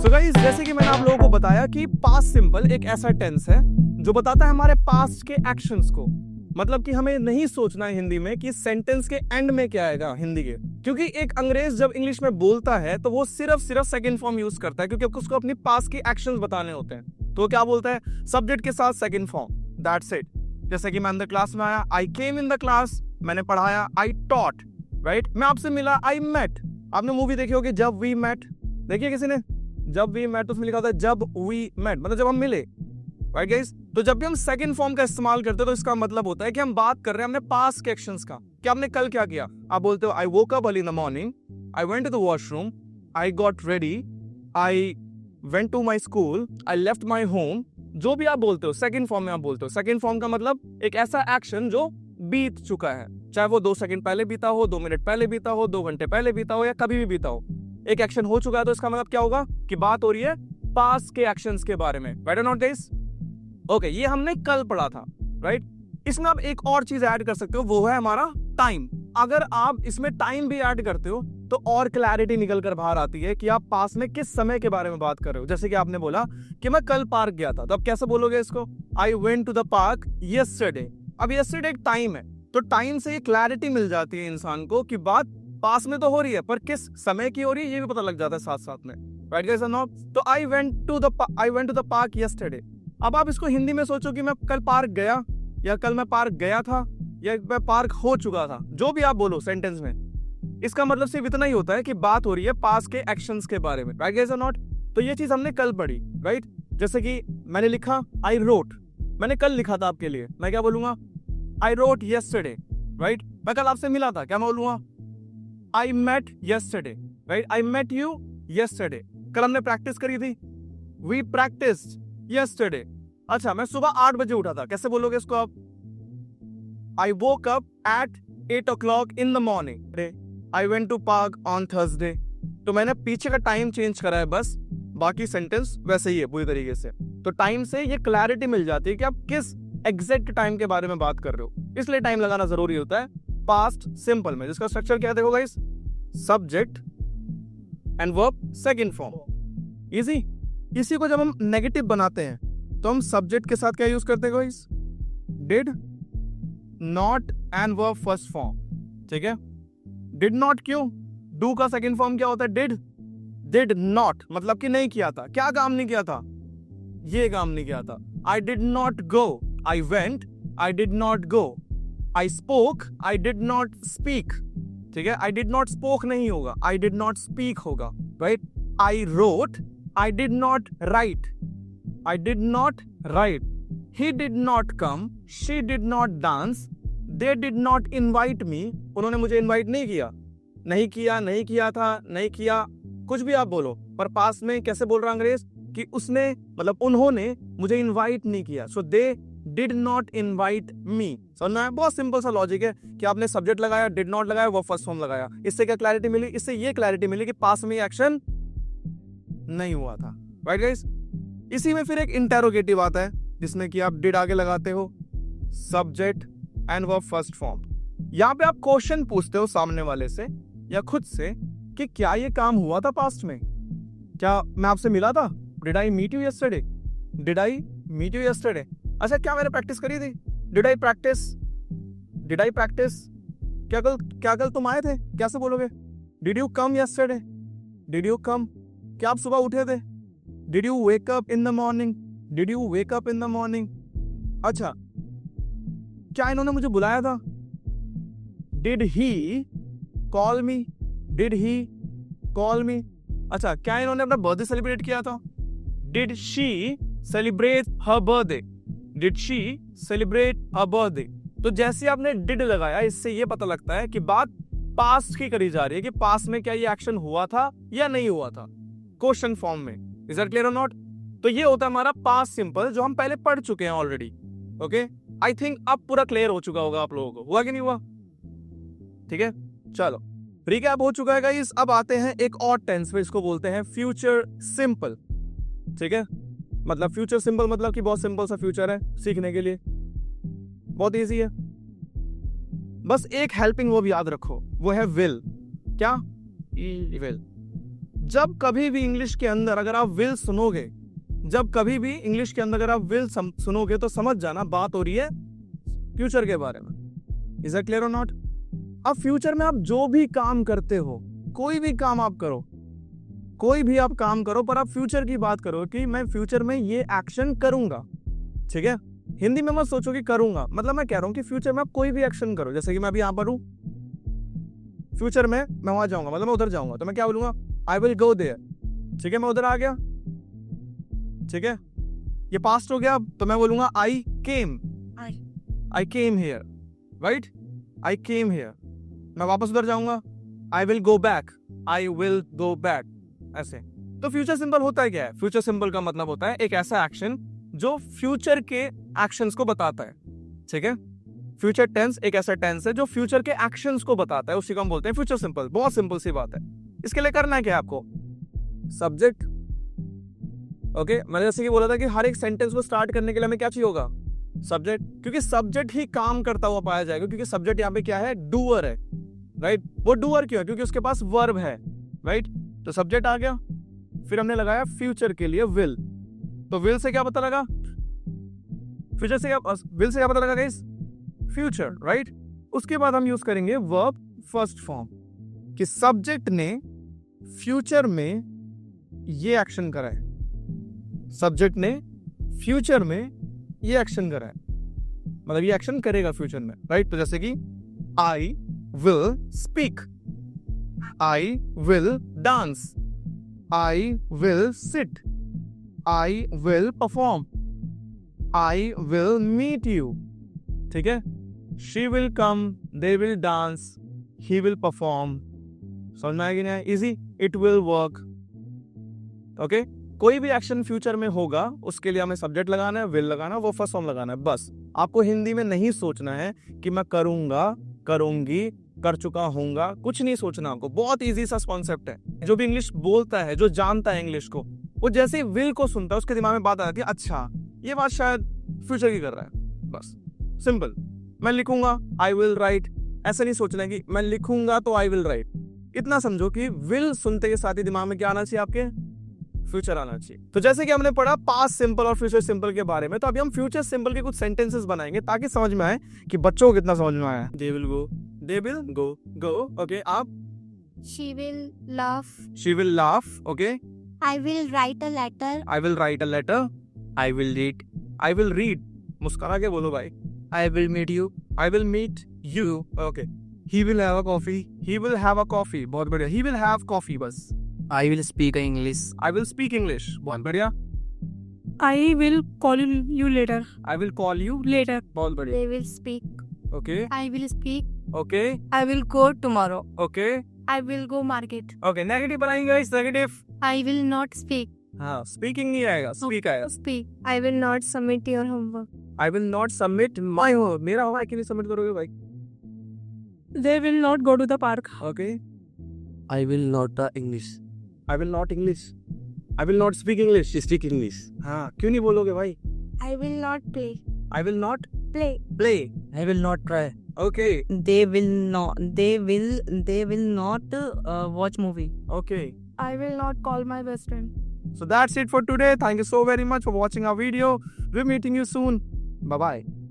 So guys, जैसे कि मैंने आप लोगों को बताया कि पास्ट सिंपल एक ऐसा टेंस है जो बताता है हमारे पास्ट के एक्शंस को। मतलब कि हमें नहीं सोचना है हिंदी में कि सेंटेंस के एंड में क्या आएगा हिंदी के, क्योंकि एक अंग्रेज जब इंग्लिश में बोलता है तो वो सिर्फ सेकंड फॉर्म यूज करता है, क्योंकि उसको अपनी पास्ट के एक्शंस बताने होते हैं। तो क्या बोलता है? सब्जेक्ट के साथ सेकंड फॉर्म, दैट्स इट। जैसे कि मैं अंदर क्लास में आया, आई केम इन द क्लास, मैंने पढ़ाया, आई टॉट, राइट। मैं आपसे मिला, आई मेट। आपने मूवी देखी होगी जब वी मेट, देखिए किसी ने? जब वी मेट, उसमें लिखा होता है जब वी मेट, मतलब जब हम मिले, राइट गाइस। तो जब भी हम सेकंड फॉर्म का इस्तेमाल करते हैं तो इसका मतलब होता है कि हम बात कर रहे हैं अपने पास्ट के एक्शंस का, कि आपने कल क्या किया। आप बोलते हो I woke up early in the morning, I went to the washroom, I got ready, I went to my school, I left my home. जो भी आप बोलते हो सेकंड फॉर्म में आप बोलते हो। सेकंड फॉर्म का मतलब एक ऐसा एक्शन जो बीत चुका है, चाहे वो 2 सेकंड पहले बीता हो, 2 मिनट पहले बीता हो, 2 घंटे पहले बीता हो, या कभी भी बीता हो। एक एक्शन हो चुका है तो इसका मतलब क्या होगा कि बात हो रही है पास्ट के एक्शंस के बारे में, राइट और नॉट गाइस? ओके, ये हमने कल पढ़ा था, राइट। इसमें आप एक और चीज ऐड कर सकते हो, वो है हमारा टाइम। अगर आप इसमें टाइम भी ऐड करते हो तो और क्लैरिटी निकल कर बाहर आती है कि आप पास में किस समय के बारे में बात कर रहे हो। जैसे कि आपने बोला कि मैं कल पार्क गया था, तो अब कैसे बोलोगे इसको? I went to the park yesterday. अब यस्टरडे एक टाइम है, तो टाइम से ये क्लैरिटी मिल जाती है इंसान को कि बात पास में तो हो रही है, पर किस समय की हो रही है ये भी पता लग जाता है साथ साथ में, राइट गाइस और नॉट? तो I went to the park yesterday. अब आप इसको हिंदी में सोचो कि मैं कल पार्क गया, या कल मैं पार्क गया था, या मैं पार्क हो चुका था। जो भी आप बोलो सेंटेंस में, इसका मतलब सिर्फ इतना ही होता है कि बात हो रही है पास्ट के एक्शंस के बारे में, राइट गाइस और नॉट? तो ये चीज हमने कल पढ़ी, राइट। जैसे कि मैंने लिखा आई रोट, मैंने कल लिखा था आपके लिए, मैं क्या बोलूंगा? I wrote yesterday, right. मैं कल आपसे मिला था, क्या मैं बोलूंगा? I met yesterday, right. I met you yesterday. कल हमने प्रैक्टिस करी थी, वी प्रैक्टिस्ड यस्टरडे। अच्छा, मैं सुबह 8 बजे उठा था, कैसे बोलोगे इसको आप? I woke up at 8 o'clock in the morning. I went to park on Thursday. तो मैंने पीछे का टाइम चेंज करा है बस, बाकी सेंटेंस वैसे ही है पूरी तरीके से। तो टाइम से ये क्लैरिटी मिल जाती है कि आप किस एग्जैक्ट टाइम के बारे में बात कर रहे हो, इसलिए टाइम लगाना जरूरी होता है पास्ट सिंपल में, जिसका स्ट्रक्चर क्या देखो guys? Subject and verb second form. Easy. इसी को जब हम नेगेटिव बनाते हैं तो हम सब्जेक्ट के साथ क्या यूज करते हैं guys? Did, not and verb first form, ठीक है। डिड नॉट क्यों? डू का सेकंड फॉर्म क्या होता है? डिड। डिड नॉट मतलब कि नहीं किया था। क्या काम नहीं किया था? ये काम नहीं किया था। I did not go, I went, I did not go. I spoke, I did not speak, ठीक है। आई डिड नॉट स्पोक नहीं होगा, आई डिड नॉट स्पीक होगा, right. I wrote, I did not right, I did not right. He did not come, she did not dance, they did not invite me. उन्होंने मुझे invite नहीं किया, नहीं किया, नहीं किया था, नहीं किया, कुछ भी आप बोलो, पर पास में कैसे बोल रहा अंग्रेज कि उसने मतलब उन्होंने मुझे इनवाइट नहीं किया। So they did not invite me. समझना है? बहुत सिंपल सा लॉजिक है कि आपने सब्जेक्ट लगाया, डिड नॉट लगाया, वो फर्स्ट फॉर्म लगाया। इससे क्या क्लैरिटी मिली? इससे ये क्लैरिटी मिली कि पास में एक्शन नहीं हुआ था, राइट गाइस? इसी में फिर एक इंटेरोगेटिव आता है जिसमें कि आप डिड आगे लगाते हो, subject and verb first form. यहां पे आप क्वेश्चन पूछते हो सामने वाले से या खुद से कि क्या ये काम हुआ था पास्ट में? क्या मैं आपसे मिला था? Did I meet you yesterday? Did I meet you yesterday? अच्छा, क्या मैंने प्रैक्टिस करी थी? Did I practise? Did I practise? क्या कल तुम आए थे? कैसे बोलोगे? Did you come yesterday? Did you come? क्या आप सुबह उठे थे? Did you wake up in the morning? Did you wake up in the morning? अच्छा, क्या इन्होंने मुझे बुलाया था? Did he call me? Did he call me? अच्छा, क्या इन्होंने अपना बर्थडे सेलिब्रेट किया था? Did she celebrate her birthday? Did she celebrate her birthday? तो जैसे आपने did लगाया, इससे ये पता लगता है कि बात पास्ट की करी जा रही है, कि पास्ट में क्या ये एक्शन हुआ था या नहीं हुआ था, क्वेश्चन फॉर्म में। इज दैट क्लियर और नॉट? तो ये होता है हमारा पास्ट सिंपल, जो हम पहले पढ़ चुके हैं ऑलरेडी। ओके, आई थिंक अब पूरा क्लियर हो चुका होगा आप लोगों को। हुआ कि नहीं हुआ? ठीक है, चलो रिकैप हो चुका है गाइस। अब आते हैं एक और टेंस पे, इसको बोलते हैं फ्यूचर सिंपल, ठीक है। मतलब फ्यूचर सिंपल मतलब कि बहुत सिंपल सा फ्यूचर है, सीखने के लिए बहुत इजी है। बस एक हेल्पिंग वर्ब याद रखो, वो है विल। क्या? विल। जब कभी भी इंग्लिश के अंदर अगर आप विल सुनोगे, जब कभी भी इंग्लिश के अंदर अगर आप विल सुनोगे तो समझ जाना बात हो रही है फ्यूचर के बारे में। इज दैट क्लियर और नॉट? अब फ्यूचर में आप जो भी काम करते हो, कोई भी काम आप करो, कोई भी आप काम करो, पर आप फ्यूचर की बात करो कि मैं फ्यूचर में ये एक्शन करूंगा, ठीक है? हिंदी में मत सोचो कि करूंगा, मतलब मैं कह रहा हूं कि फ्यूचर में आप कोई भी एक्शन करो। जैसे कि मैं अभी यहां पर हूं, फ्यूचर में मैं वहां जाऊंगा, मतलब मैं उधर जाऊंगा, तो मैं क्या बोलूंगा? आई विल गो देयर, ठीक है? मैं उधर आ गया, ठीक है? ये पास्ट हो गया, तो मैं बोलूंगा I came here, right? I came here. मैं वापस उधर जाऊंगा, I will go back, I will go back, ऐसे। तो फ्यूचर सिंपल होता है क्या है? फ्यूचर सिंपल का मतलब होता है एक ऐसा एक्शन जो फ्यूचर के एक्शंस को बताता है, ठीक है? फ्यूचर टेंस एक ऐसा टेंस है जो फ्यूचर के एक्शंस को बताता है, उसी को हम बोलते हैं फ्यूचर सिंपल। बहुत सिंपल सी बात है। इसके लिए करना है क्या आपको? Subject, okay? मैंने जैसे कि बोला था कि हर एक सेंटेंस को स्टार्ट करने के लिए हमें क्या चाहिए होगा? सब्जेक्ट, क्योंकि सब्जेक्ट ही काम करता हुआ पाया जाएगा, क्योंकि सब्जेक्ट यहाँ पे क्या है? डूअर है, राइट? वो डूअर क्यों है? क्योंकि उसके पास वर्ब है, राइट? तो सब्जेक्ट आ गया, फिर हमने लगाया फ्यूचर के लिए विल। तो विल से क्या पता लगा? फ्यूचर से क्या, विल से क्या पता लगा गाइस? Future, right? उसके बाद हम यूज करेंगे वर्ब फर्स्ट फॉर्म, कि सब्जेक्ट ने फ्यूचर में ये एक्शन करा है, सब्जेक्ट ने फ्यूचर में ये एक्शन करा है, मतलब ये एक्शन करेगा फ्यूचर में, राइट? तो जैसे कि I will speak, I will dance, I will sit, I will perform, I will meet you, ठीक है? She will come, they will dance, he will perform. समझ में आएगी ना? Easy, it will work, okay? कोई भी एक्शन फ्यूचर में होगा उसके लिए हमें सब्जेक्ट लगाना है, विल लगाना है, वो फर्स्ट फॉर्म लगाना है, बस। आपको हिंदी में नहीं सोचना है कि मैं करूंगा, करूंगी, कर चुका हूंगा, कुछ नहीं सोचना आपको। बहुत इजी सा कॉन्सेप्ट है। जो भी इंग्लिश बोलता है, जो जानता है इंग्लिश को, वो जैसे विल को सुनता है उसके दिमाग में बात आ जाती है, अच्छा ये बात शायद फ्यूचर की कर रहा है, बस सिंपल। मैं लिखूंगा, आई विल राइट, ऐसा नहीं सोचना कि मैं लिखूंगा तो आई विल राइट। इतना समझो कि विल सुनते के साथ ही दिमाग में क्या आना चाहिए? आपके फ्यूचर आना चाहिए। तो जैसे कि हमने पढ़ा पास्ट सिंपल और फ्यूचर सिंपल के बारे में, तो अभी हम फ्यूचर सिंपल के कुछ सेंटेंसेस बनाएंगे ताकि समझ में आए कि बच्चों को कितना समझ में आया। They will go, they will go, go, okay? आप? She will laugh. She will laugh, okay? I will write a letter. I will write a letter, I will read, I will read, मुस्कुरा के बोलो भाई। I will meet you, I will meet you, okay? He will have a coffee, he will have a coffee, बहुत बढ़िया। He will have coffee, बस। I will speak English. I will speak English, बहुत बढ़िया। I will call you later. I will call you, Later. बहुत बढ़िया, They will speak. Okay? I will speak. Okay, I will go tomorrow. Okay, I will go market. Okay. Negative बनाएंगे इस negative, I will not speak. हाँ, speaking नहीं आएगा, speak आएगा। Speak. I will not submit your homework. I will not submit my homework, मेरा homework क्यों नहीं submit करोगे भाई? They will not go to the park. Okay? I will not English. I will not English, I will not speak English. Speak English. हाँ, क्यों नहीं बोलोगे भाई? I will not play. I will not Play. Play, I will not try. Okay? They will not watch movie. Okay, I will not call my best friend. so that's it for today. Thank you so very much for watching our video. We're meeting you soon. Bye bye.